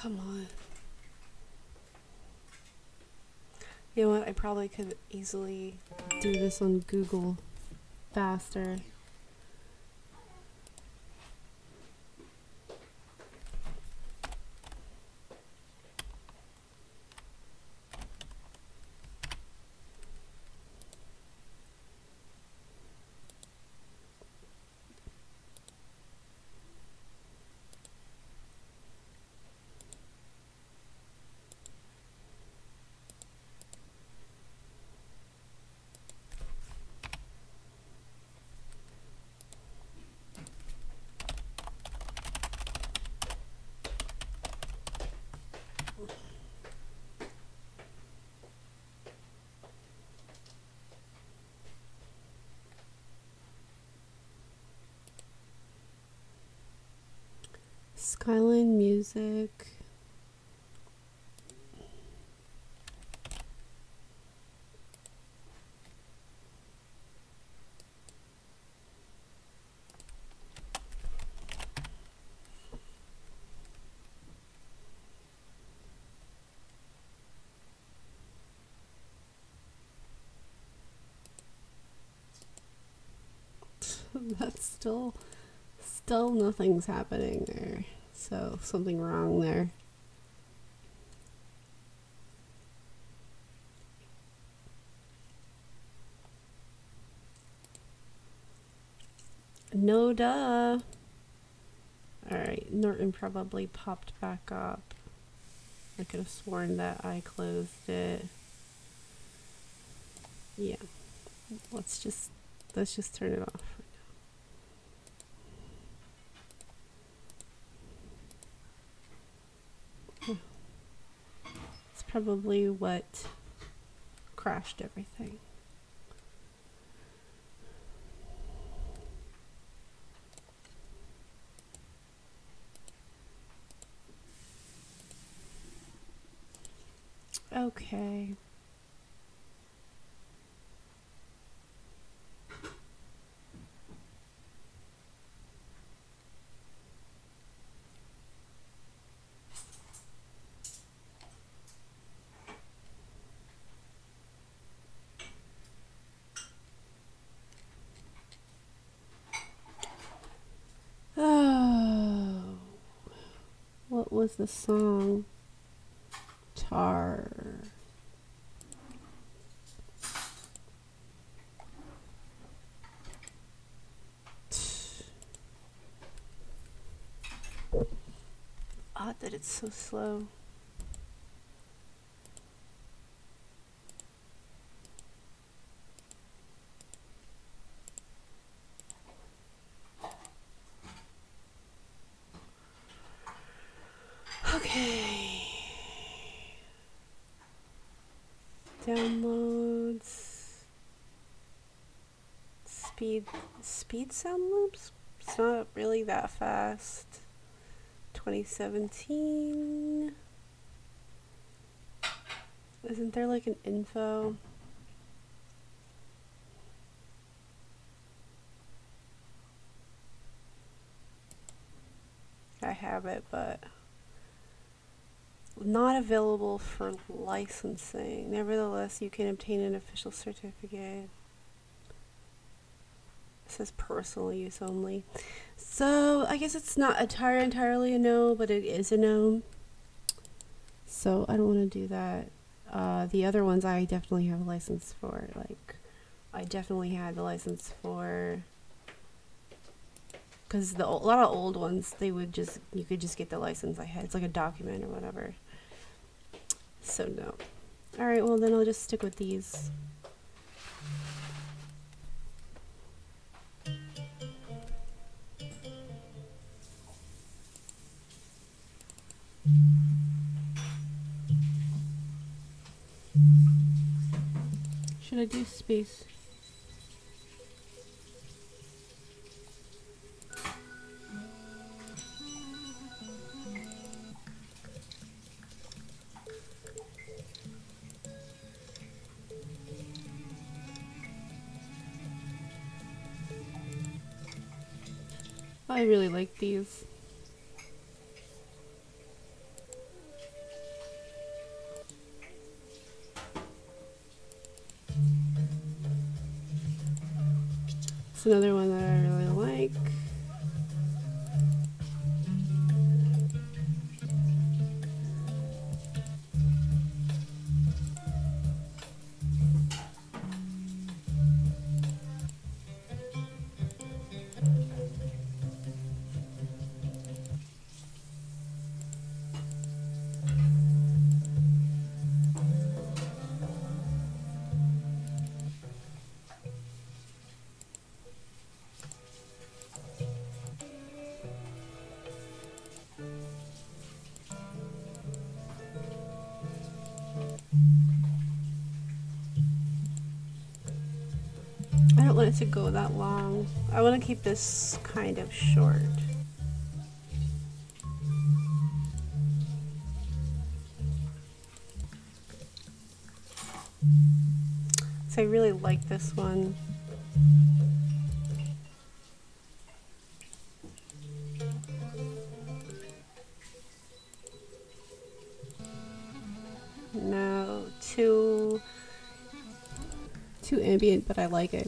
come on. You know what? I probably could easily do this on Google faster. Skyline music. That's still nothing's happening there. So something wrong there. No duh. Alright, Norton probably popped back up. I could have sworn that I closed it. Yeah. Let's just turn it off. It's probably what crashed everything. Okay. Oh, what was the song? Tar. Odd that it's so slow. Okay. Downloads. Speed sound loops? It's not really that fast. 2017. Isn't there like an info? I have it, but not available for licensing. Nevertheless, you can obtain an official certificate. It says personal use only. So I guess it's not entirely a no, but it is a no. So I don't want to do that. The other ones I definitely have a license for. Like, I definitely had the license for, because a lot of old ones, they would just, you could just get the license I had. It's like a document or whatever. So no. All right, well then I'll just stick with these. Should I do space? I really like these. Here's another one that I really like. I don't want it to go that long. I want to keep this kind of short. So I really like this one. No, too ambient, but I like it.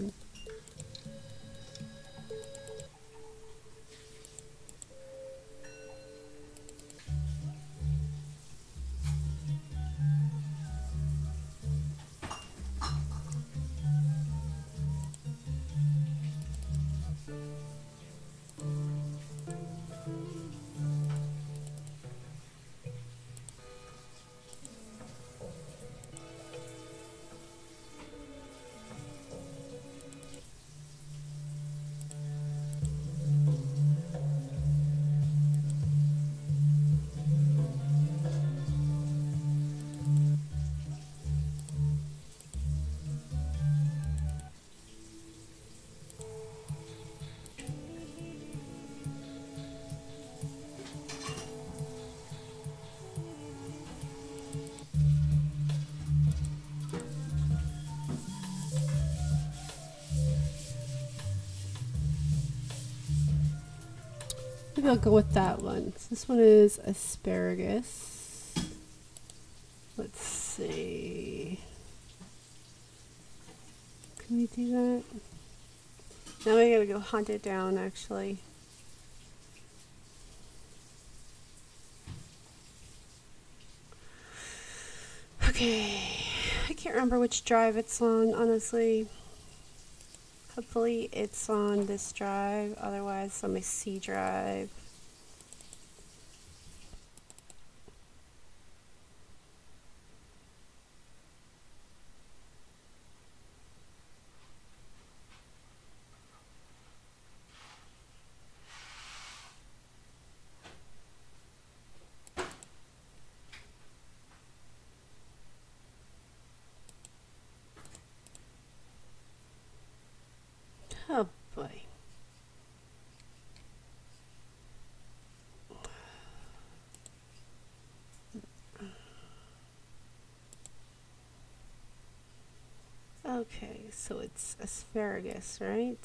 Maybe I'll go with that one. So this one is asparagus. Let's see. Can we do that? Now we gotta go hunt it down, actually. Okay. I can't remember which drive it's on, honestly. Hopefully it's on this drive, otherwise it's on my C drive. Oh boy. Okay, so it's asparagus, right?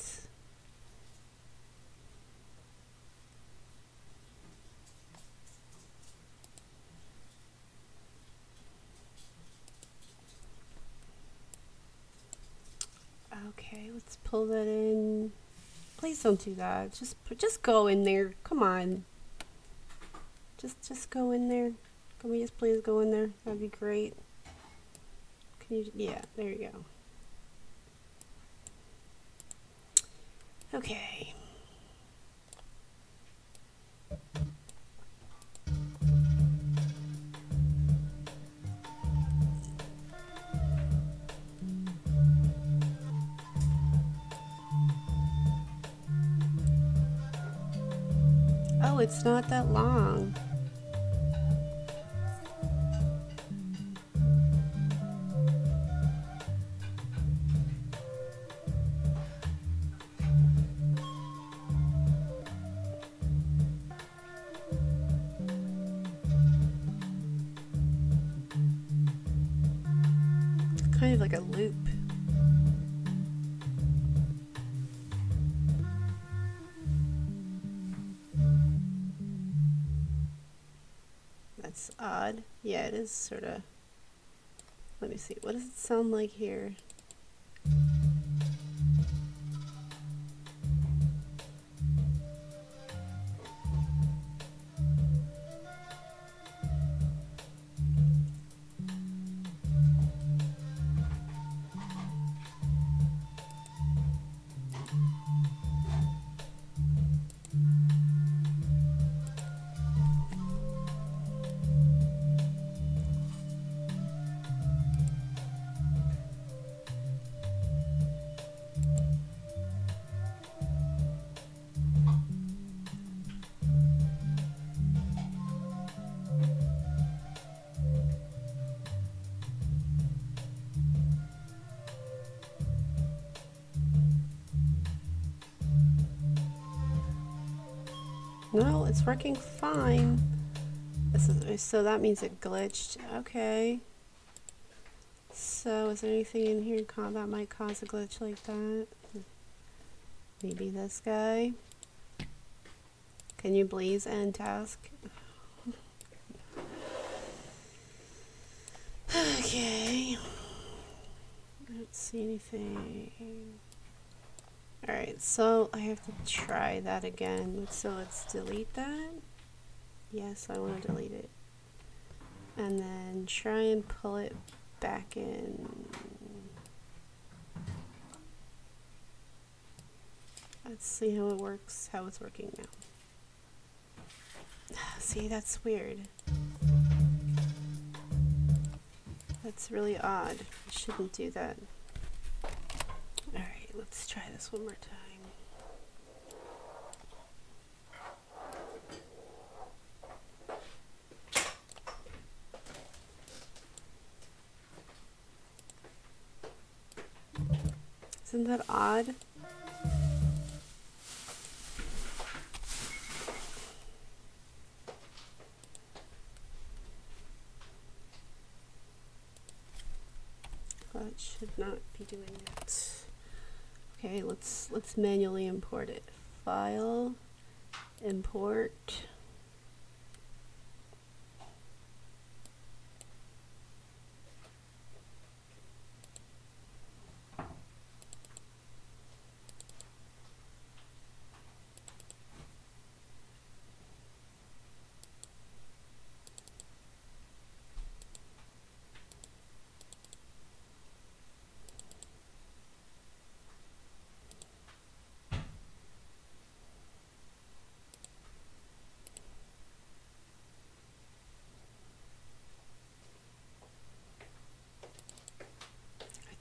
Okay, let's pull that in. Please don't do that. Just go in there. Come on. Just go in there. Can we just please go in there? That'd be great. Can you? Yeah, there you go. Okay. Oh, it's not that long. Kind of like a loop. That's odd. Yeah, it is sort of. Let me see. What does it sound like here? No, it's working fine. So that means it glitched. Okay. So is there anything in here that might cause a glitch like that? Maybe this guy. Can you please end task? Okay. I don't see anything. Alright, so I have to try that again. So let's delete that. Yes, I want to delete it. And then try and pull it back in. Let's see how it works, how it's working now. See, that's weird. That's really odd. I shouldn't do that. Alright, let's try this one more time. Isn't that odd? Well, it should not be doing that. Okay, let's manually import it. File, import.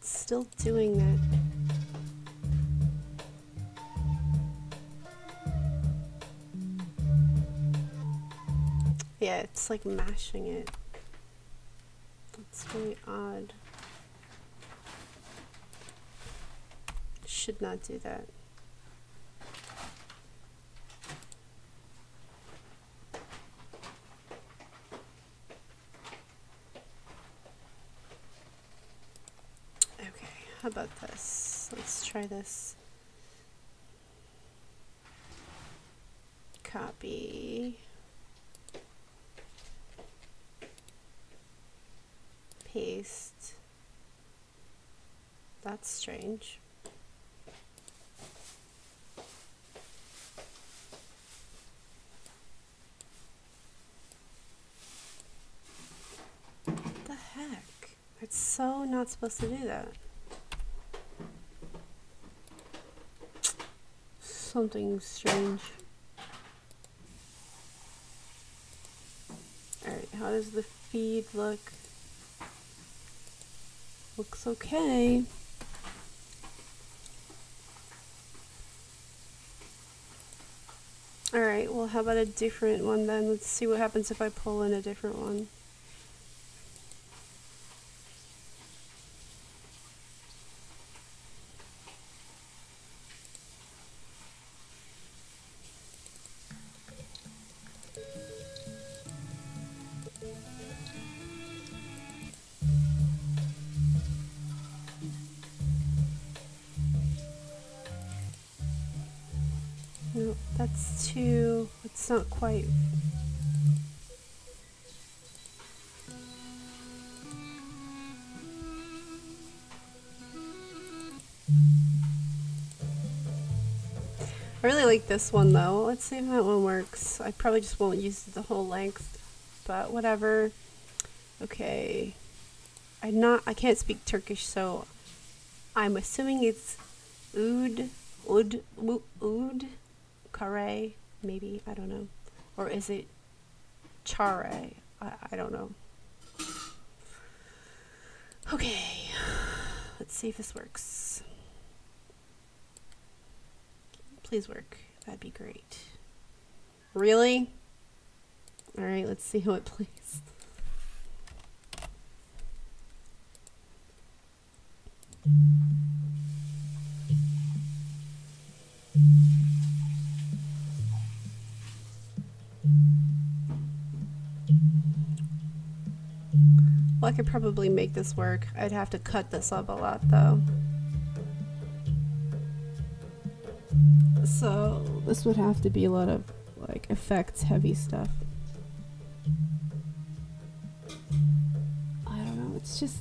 Still doing that. Yeah, it's like mashing it. That's really odd. Should not do that. How about this? Let's try this. Copy. Paste. That's strange. What the heck? It's so not supposed to do that. Something strange. Alright, how does the feed look? Looks okay. Alright, well how about a different one then? Let's see what happens if I pull in a different one. No, that's too... it's not quite... I really like this one though. Let's see if that one works. I probably just won't use the whole length, but whatever. Okay. I can't speak Turkish, so I'm assuming it's oud, kare, maybe, I don't know. Or is it chare? I don't know. Okay. Let's see if this works. Please work. That'd be great. Really? Alright, let's see how it plays. I could probably make this work. I'd have to cut this up a lot though. So this would have to be a lot of like effects heavy stuff. I don't know, it's just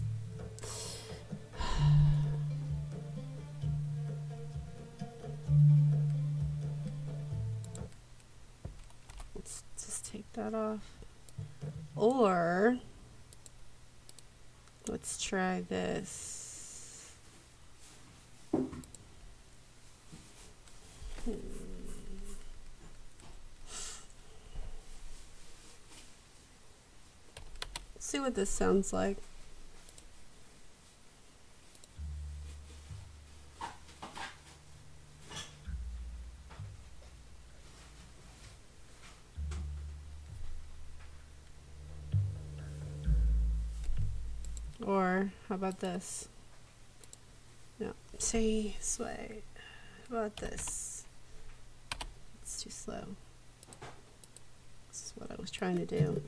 let's just take that off. Or let's try this. See what this sounds like. Or how about this? No, say sway. How about this? It's too slow. This is what I was trying to do.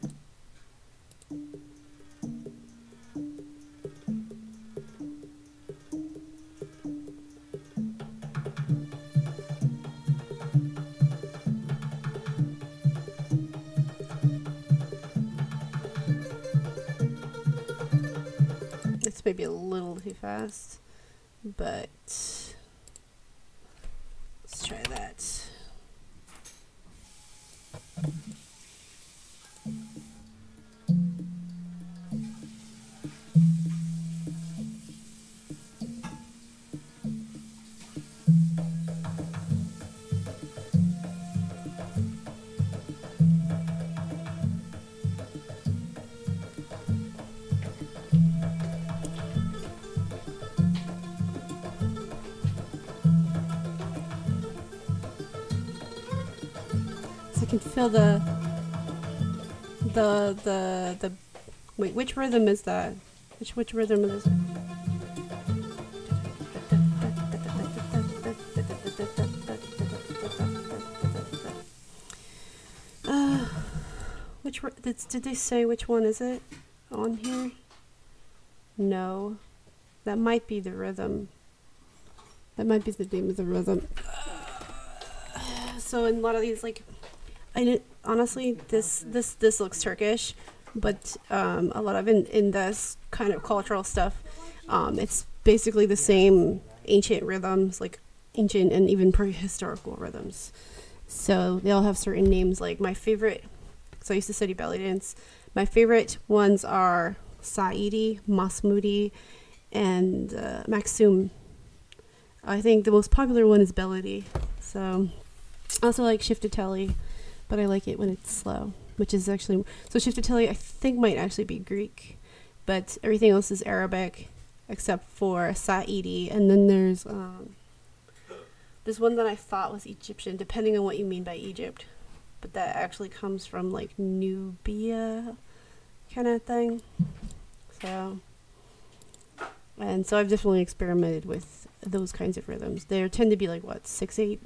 It's maybe a little too fast, but let's try that. I can feel the wait, which rhythm is that? Which rhythm is it? Did they say which one is it on here? No, that might be the rhythm. That might be the name of the rhythm. So in a lot of these, like, I didn't honestly. This looks Turkish, but a lot of in this kind of cultural stuff, it's basically the same ancient rhythms, like ancient and even prehistorical rhythms. So they all have certain names. Like my favorite, so I used to study belly dance. My favorite ones are Saidi, Masmudi, and Maksum. I think the most popular one is Belody. So I also like Shiftatelli, but I like it when it's slow, which is actually, so Shiftatelli I think might actually be Greek, but everything else is Arabic except for Saidi. And then there's one that I thought was Egyptian, depending on what you mean by Egypt, but that actually comes from like Nubia kind of thing. So, and so I've definitely experimented with those kinds of rhythms. They tend to be like what, 6/8.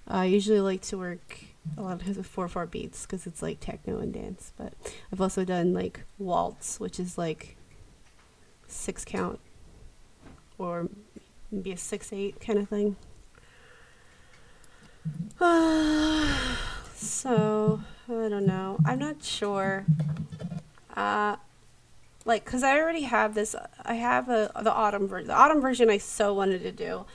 I usually like to work a lot of times with 4/4 beats because it's like techno and dance. But I've also done like waltz, which is like 6 count, or maybe a 6/8 kind of thing. So I don't know. I'm not sure. Like, cause I already have this. I have the autumn version. The autumn version I so wanted to do.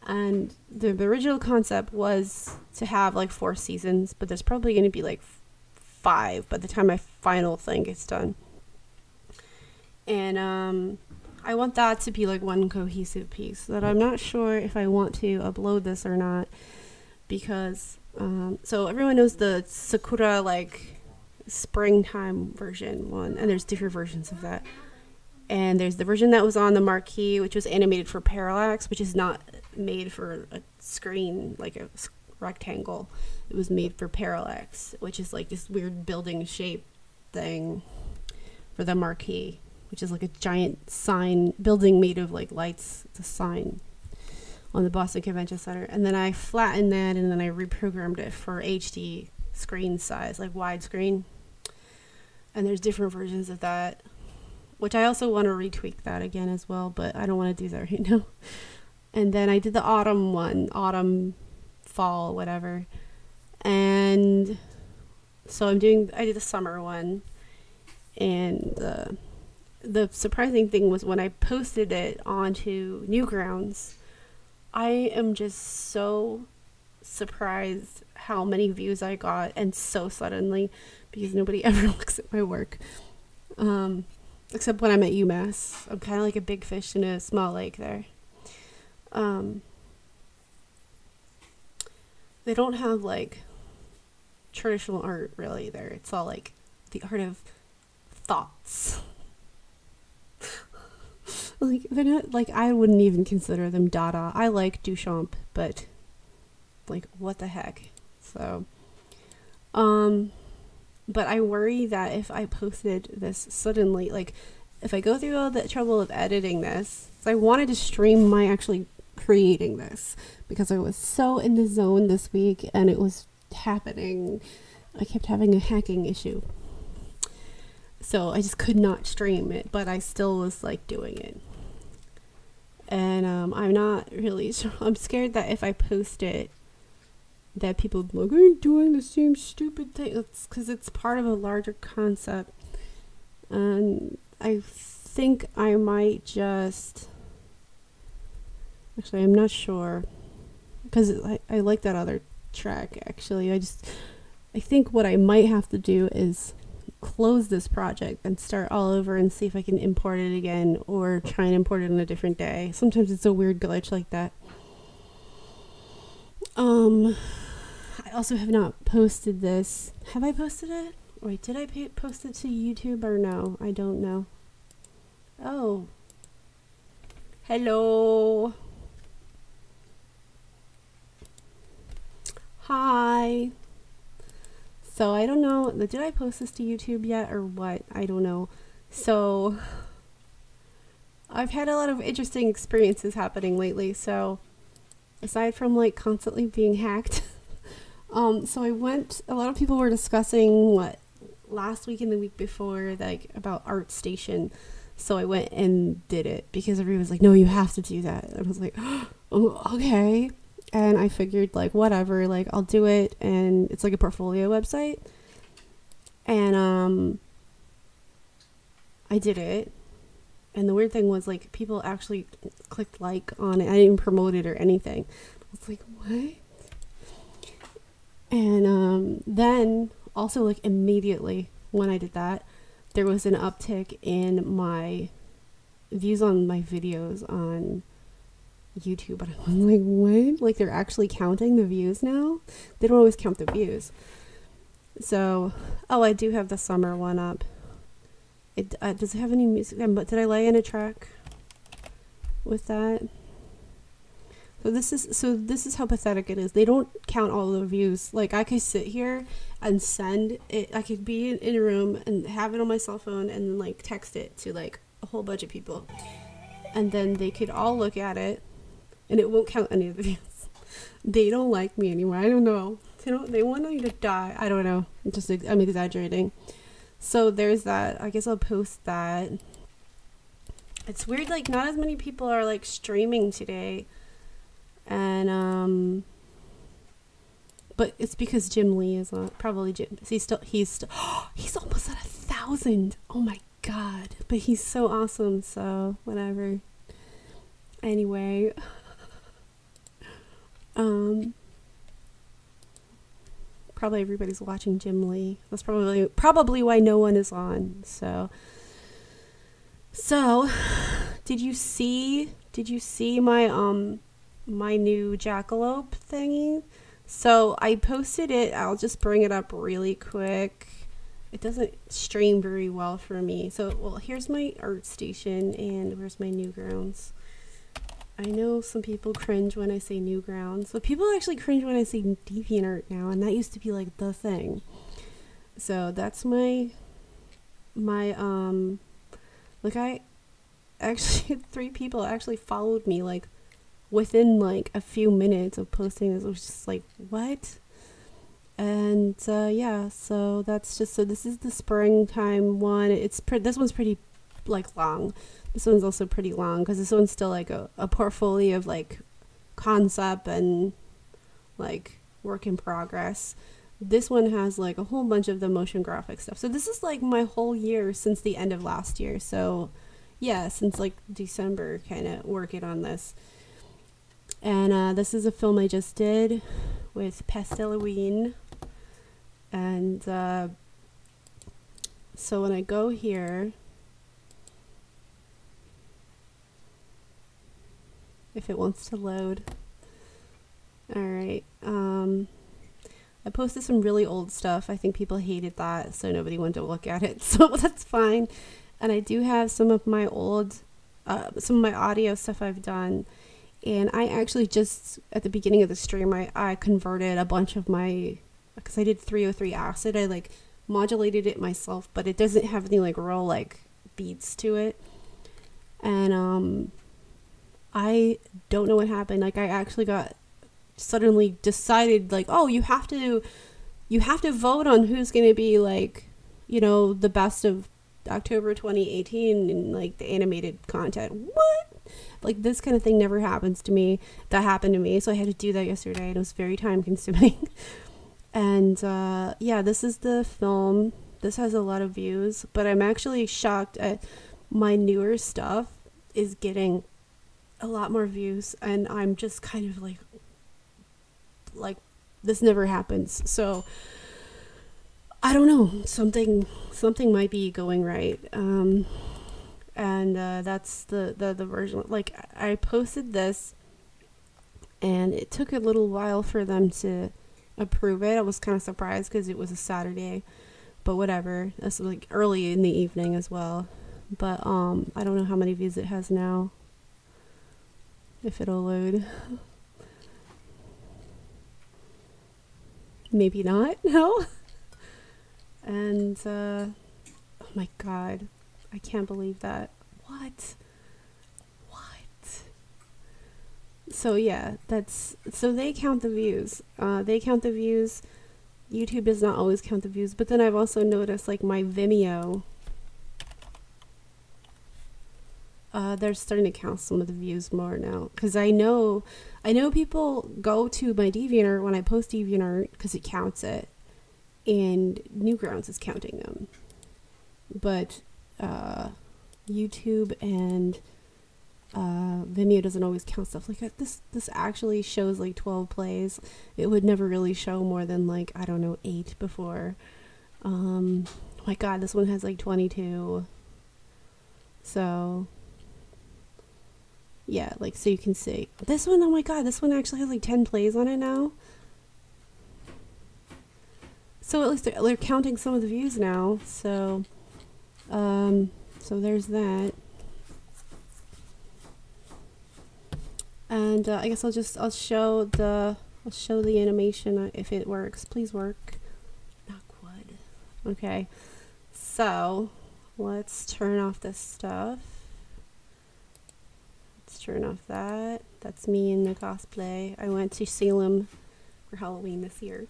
And the original concept was to have like 4 seasons, but there's probably going to be like 5 by the time my final thing gets done. And I want that to be like one cohesive piece. That I'm not sure if I want to upload this or not, because so everyone knows the Sakura like springtime version one, and there's different versions of that. And there's the version that was on the marquee, which was animated for parallax, which is not made for a screen, like a rectangle. It was made for parallax, which is like this weird building shape thing for the marquee, which is like a giant sign building made of like lights. It's a sign on the Boston Convention Center. And then I flattened that, and then I reprogrammed it for HD screen size, like widescreen. And there's different versions of that, which I also want to retweak that again as well, but I don't want to do that right now. And then I did the autumn one, autumn, fall, whatever. And so I did the summer one. And the surprising thing was when I posted it onto Newgrounds, I am just so surprised how many views I got, and so suddenly, because nobody ever looks at my work. Except when I'm at UMass. I'm kind of like a big fish in a small lake there. They don't have like traditional art really there. It's all like the art of thoughts. Like, they're not, like, I wouldn't even consider them Dada. I like Duchamp, but like, what the heck. So but I worry that if I posted this suddenly, like, if I go through all the trouble of editing this, so I wanted to stream my actually creating this because I was so in the zone this week and it was happening. I kept having a hacking issue. So I just could not stream it, but I still was like doing it. And I'm not really sure. I'm scared that if I post it, that people will be like, I'm doing the same stupid thing. It's because it's part of a larger concept. And I think I might just... Actually, I'm not sure. Because I like that other track, actually. I think what I might have to do is close this project and start all over and see if I can import it again, or try and import it on a different day. Sometimes it's a weird glitch like that. I also have not posted this. Have I posted it? Wait, did I post it to YouTube or no? I don't know. Oh. Hello. Hi. So I don't know, did I post this to YouTube yet or what? I don't know. So I've had a lot of interesting experiences happening lately. So aside from like constantly being hacked, so I went, a lot of people were discussing last week and the week before, like about ArtStation. So I went and did it because everybody was like, no, you have to do that. And I was like, oh, okay. And I figured, like, whatever, like, I'll do it. And it's like a portfolio website. And I did it. And the weird thing was, like, people actually clicked like on it. I didn't promote it or anything. I was like, what? And then also, like, immediately when I did that, there was an uptick in my views on my videos on YouTube. And I was like, what? Like, they're actually counting the views now? They don't always count the views. So, oh, I do have the summer one up. It does it have any music? But did I lay in a track with that? So this is how pathetic it is. They don't count all the views. Like, I could sit here and send it. I could be in a room and have it on my cell phone and then, like, text it to, like, a whole bunch of people, and then they could all look at it, and it won't count any of the views. They don't like me anymore. I don't know. They want me to die. I don't know. I'm exaggerating. So there's that. I guess I'll post that. It's weird, like, not as many people are, like, streaming today. And, but it's because Jim Lee is on, probably Jim. He's almost at 1,000. Oh my God. But he's so awesome. So whatever. Anyway, probably everybody's watching Jim Lee. That's probably why no one is on. So did you see my my new Jackalope thingy? So I posted it. I'll just bring it up really quick. It doesn't stream very well for me. So, well, here's my ArtStation, and where's my Newgrounds? I know some people cringe when I say Newgrounds, but people actually cringe when I say DeviantArt now, and that used to be like the thing. So that's my like, I actually 3 people actually followed me like within like a few minutes of posting this. It was just like, what? And yeah, so that's just, so this is the springtime one. This one's pretty like long. This one's also pretty long because this one's still like a portfolio of like concept and like work in progress. This one has like a whole bunch of the motion graphic stuff. So this is like my whole year since the end of last year. So yeah, since like December, kind of working on this. And this is a film I just did with Pasteloween. And so when I go here, if it wants to load. All right. I posted some really old stuff. I think people hated that, so nobody wanted to look at it. So that's fine. And I do have some of my audio stuff I've done. And I actually just, at the beginning of the stream, I converted a bunch of my, because I did 303 acid, I like modulated it myself, but it doesn't have any like real like beats to it. And I don't know what happened. Like I actually got suddenly decided like, oh, you have to vote on who's going to be like, you know, the best of October 2018 in like the animated content. What? Like this kind of thing never happens to me. That happened to me, so I had to do that yesterday, and it was very time consuming. And yeah, this is the film. This has a lot of views, but I'm actually shocked at my newer stuff is getting a lot more views, and I'm just kind of like this never happens. So I don't know, something might be going right. And that's the version. Like I posted this, and it took a little while for them to approve it. I was kind of surprised because it was a Saturday, but whatever. That's like early in the evening as well. But I don't know how many views it has now. If it'll load. Maybe not. No. And oh my god, I can't believe that. What? So yeah, so they count the views. They count the views. YouTube does not always count the views, but then I've also noticed like my Vimeo, they're starting to count some of the views more now, because I know people go to my DeviantArt when I post DeviantArt because it counts it, and Newgrounds is counting them, but YouTube and Vimeo doesn't always count stuff like that. This actually shows like 12 plays. It would never really show more than like, I don't know, 8 before. Oh my god, this one has like 22. So yeah, like, so you can see this one. Oh my god, this one actually has like 10 plays on it now. So at least they're counting some of the views now. So so there's that. And I guess I'll show the animation if it works. Please work. Knock wood. Okay. So let's turn off this stuff. Let's turn off that. That's me in the cosplay. I went to Salem for Halloween this year.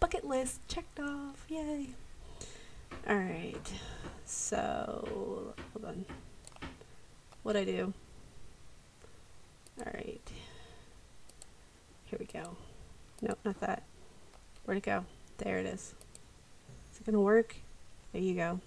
Bucket list checked off. Yay. All right. So hold on. What'd I do? All right. Here we go. Nope, not that. Where'd it go? There it is. Is it gonna work? There you go.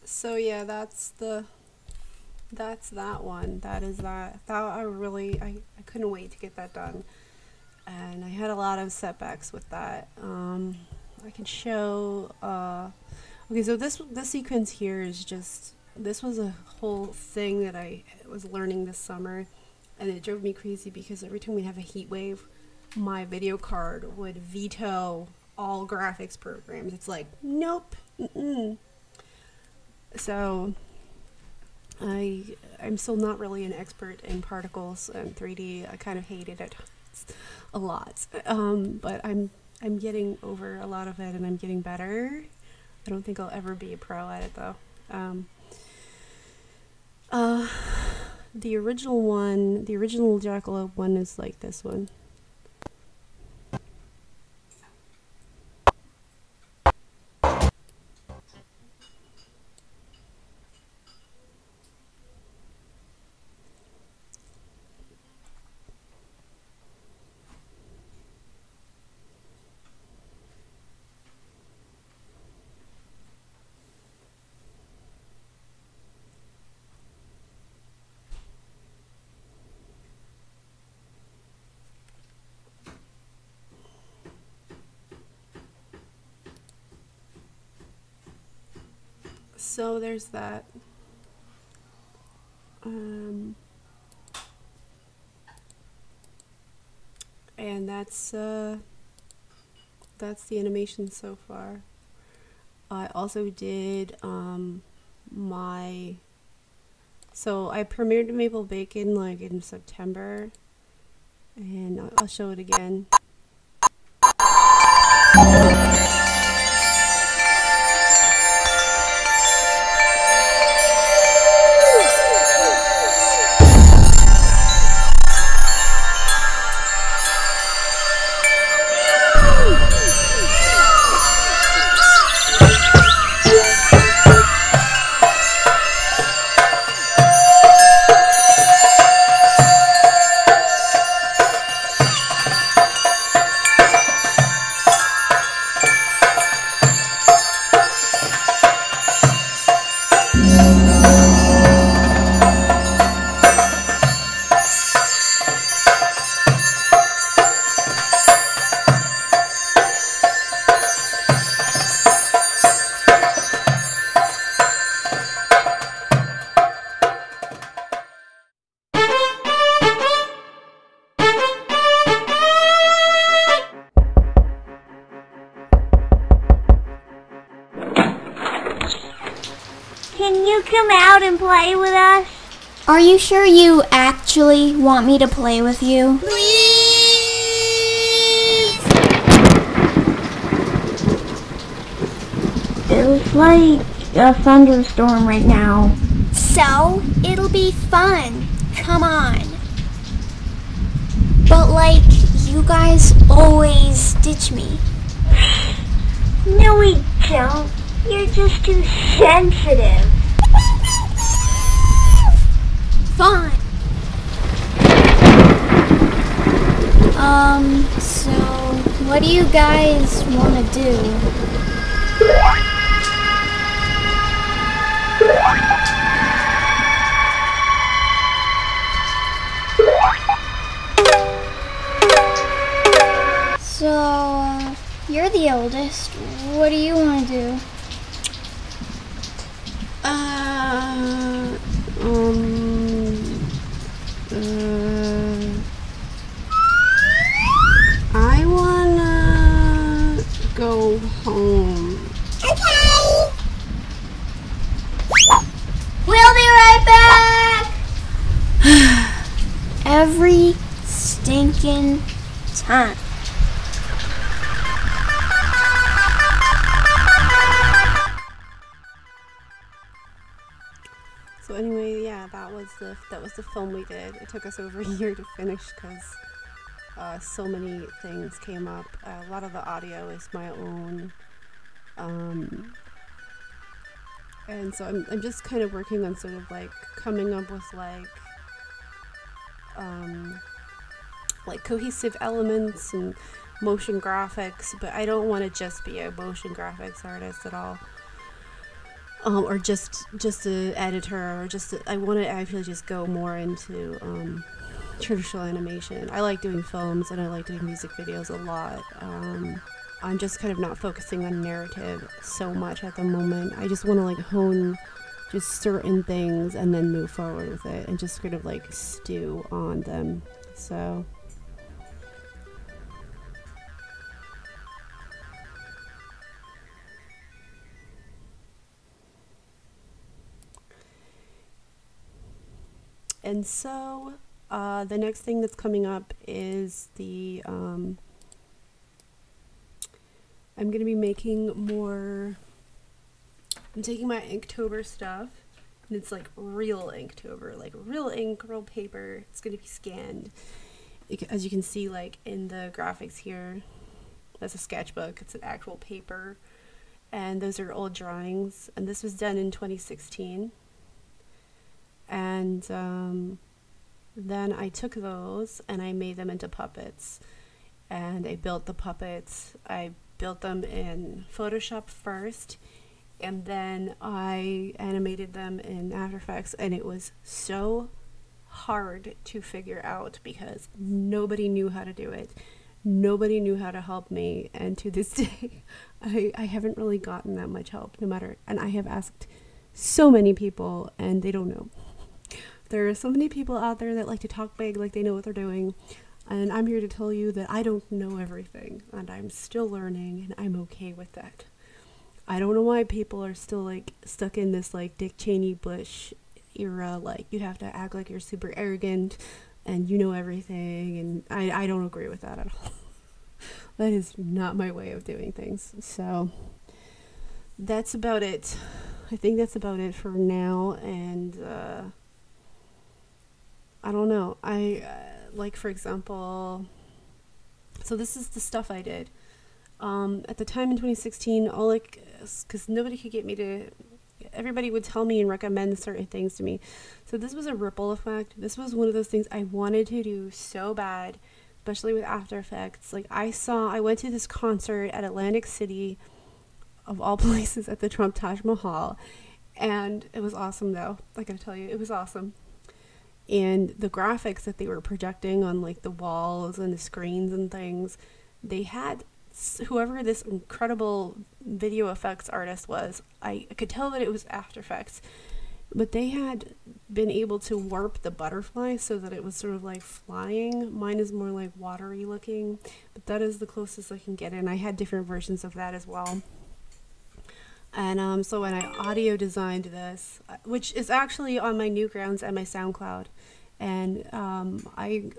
So yeah, that's that one. That is that. I couldn't wait to get that done. And I had a lot of setbacks with that. I can show, okay, so this sequence here is just, this was a whole thing that I was learning this summer, and it drove me crazy because every time we have a heat wave, my video card would veto all graphics programs. It's like, nope, mm-mm. So I'm still not really an expert in particles and 3D. I kind of hated it a lot, but I'm getting over a lot of it, and I'm getting better. I don't think I'll ever be a pro at it though. The original Jackalope one is like this one. So there's that. And that's the animation so far. I also did so I premiered Maple Bacon like in September, and I'll show it again. Can you come out and play with us? Are you sure you actually want me to play with you? Please! Feels like a thunderstorm right now. So, it'll be fun. Come on. But like, you guys always ditch me. No, we don't. You're just too sensitive. Fine. So, what do you guys want to do? So, you're the oldest. What do you want to do? I wanna go home. Okay. We'll be right back. Every stinking time. So anyway, yeah, that was the film we did. It took us over a year to finish because so many things came up. A lot of the audio is my own, and so I'm just kind of working on sort of like coming up with like cohesive elements and motion graphics, but I don't want to just be a motion graphics artist at all. or just a editor, or I want to actually just go more into traditional animation. I like doing films and I like doing music videos a lot. I'm just kind of not focusing on narrative so much at the moment. I just want to like hone just certain things and then move forward with it and just kind of like stew on them. So and so the next thing that's coming up is I'm going to be making more. I'm taking my Inktober stuff, and it's like real Inktober, like real ink, real paper. It's going to be scanned. As you can see, like in the graphics here, that's a sketchbook. It's an actual paper, and those are old drawings. And this was done in 2016. And then I took those and I made them into puppets. And I built the puppets. I built them in Photoshop first, and then I animated them in After Effects, and it was so hard to figure out because nobody knew how to do it. Nobody knew how to help me, and to this day I haven't really gotten that much help, no matter, and I have asked so many people and they don't know. There are so many people out there that like to talk big like they know what they're doing. And I'm here to tell you that I don't know everything, and I'm still learning, and I'm okay with that. I don't know why people are still like stuck in this like Dick Cheney Bush era, like you have to act like you're super arrogant and you know everything, and I don't agree with that at all. That is not my way of doing things. So that's about it. I think that's about it for now, and I don't know. Like, for example, so this is the stuff I did. At the time in 2016, because nobody could get me to, everybody would tell me and recommend certain things to me. So this was a ripple effect. This was one of those things I wanted to do so bad, especially with After Effects. Like, I went to this concert at Atlantic City, of all places, at the Trump Taj Mahal, and it was awesome though. I gotta tell you, it was awesome. And the graphics that they were projecting on like the walls and the screens and things, they had whoever this incredible video effects artist was, I could tell that it was After Effects, but they had been able to warp the butterfly so that it was sort of like flying. Mine is more like watery looking, but that is the closest I can get, and I had different versions of that as well. And so when I audio designed this, which is actually on my Newgrounds and my SoundCloud, and I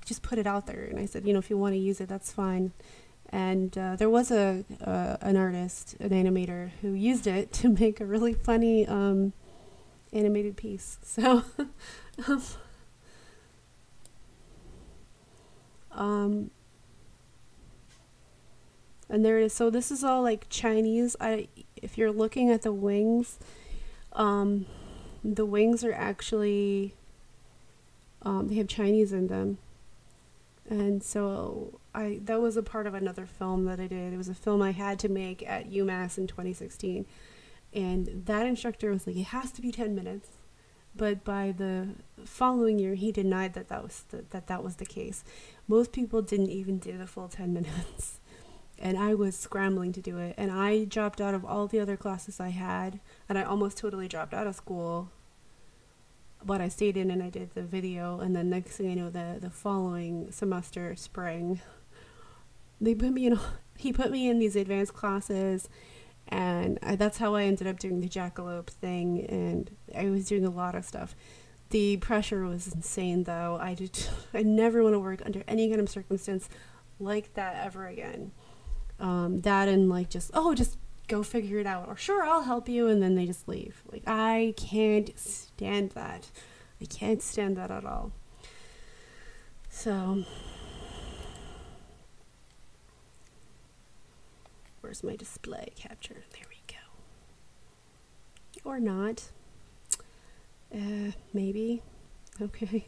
just put it out there, and I said, you know, if you want to use it, that's fine. And there was an artist, an animator, who used it to make a really funny animated piece. So, and there it is. So this is all like Chinese. If you're looking at the wings are actually, they have Chinese in them. And so that was a part of another film that I did. It was a film I had to make at UMass in 2016. And that instructor was like, it has to be 10 minutes. But by the following year, he denied that that was the case. Most people didn't even do the full 10 minutes. And I was scrambling to do it. And I dropped out of all the other classes I had. And I almost totally dropped out of school. But I stayed in and I did the video. And then next thing I know, the following semester, spring, he put me in these advanced classes. And that's how I ended up doing the Jackalope thing. And I was doing a lot of stuff. The pressure was insane, though. I never want to work under any kind of circumstance like that ever again. That and like just go figure it out, or sure, I'll help you, and then they just leave. Like, I can't stand that. I can't stand that at all. So where's my display capture? There we go. Or not. Maybe. Okay.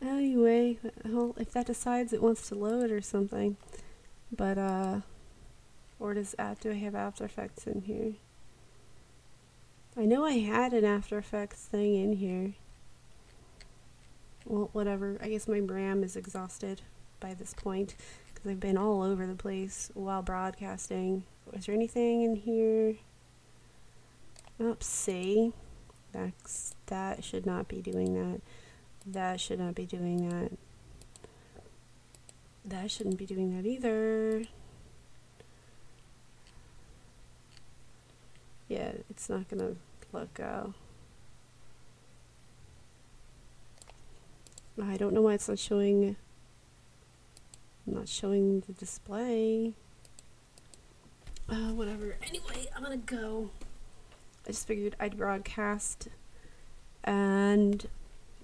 Anyway, well, if that decides it wants to load or something. But, or do I have After Effects in here? I know I had an After Effects thing in here. Well, whatever. I guess my RAM is exhausted by this point because I've been all over the place while broadcasting. Was there anything in here? Oops, see? That should not be doing that. That should not be doing that. That shouldn't be doing that either. Yeah, it's not gonna let go. I don't know why it's not showing the display. Whatever. Anyway, I'm gonna go. I just figured I'd broadcast, and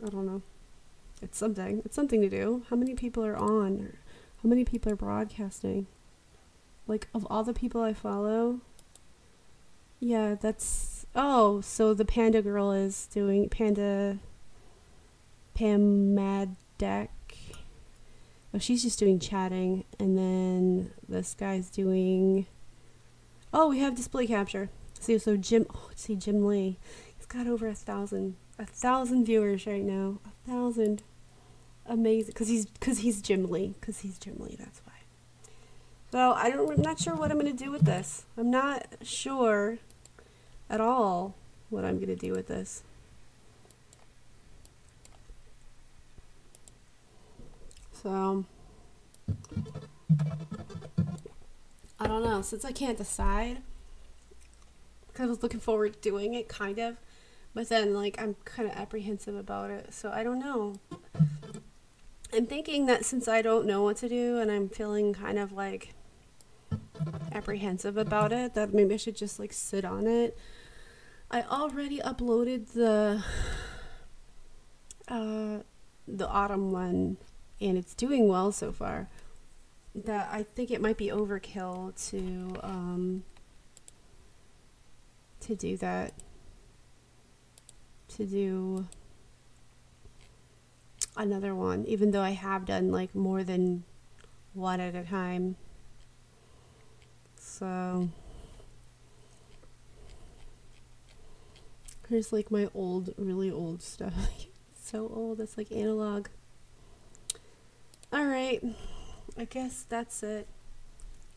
I don't know. It's something. It's something to do. How many people are on? Or how many people are broadcasting? Like, of all the people I follow? Yeah, that's... Oh, so the Panda girl is doing... Pam Mad Deck. Oh, she's just doing chatting. And then this guy's doing... Oh, we have display capture. See, so Jim... Oh, see, Jim Lee. He's got over 1,000 viewers right now. 1,000. Amazing. Because he's Jim Lee. Because he's Jim Lee, that's why. So, I'm not sure what I'm going to do with this. I'm not sure at all what I'm going to do with this. So, I don't know. Since I can't decide, because I was looking forward to doing it, kind of. But then, like, I'm kind of apprehensive about it. So, I don't know. I'm thinking that since I don't know what to do and I'm feeling kind of, like, apprehensive about it, that maybe I should just, like, sit on it. I already uploaded the autumn one, and it's doing well so far. That I think it might be overkill to do that. To do another one, even though I have done like more than one at a time. So here's like my old, really old stuff. So old, it's like analog. Alright, I guess that's it.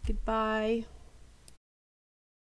Goodbye.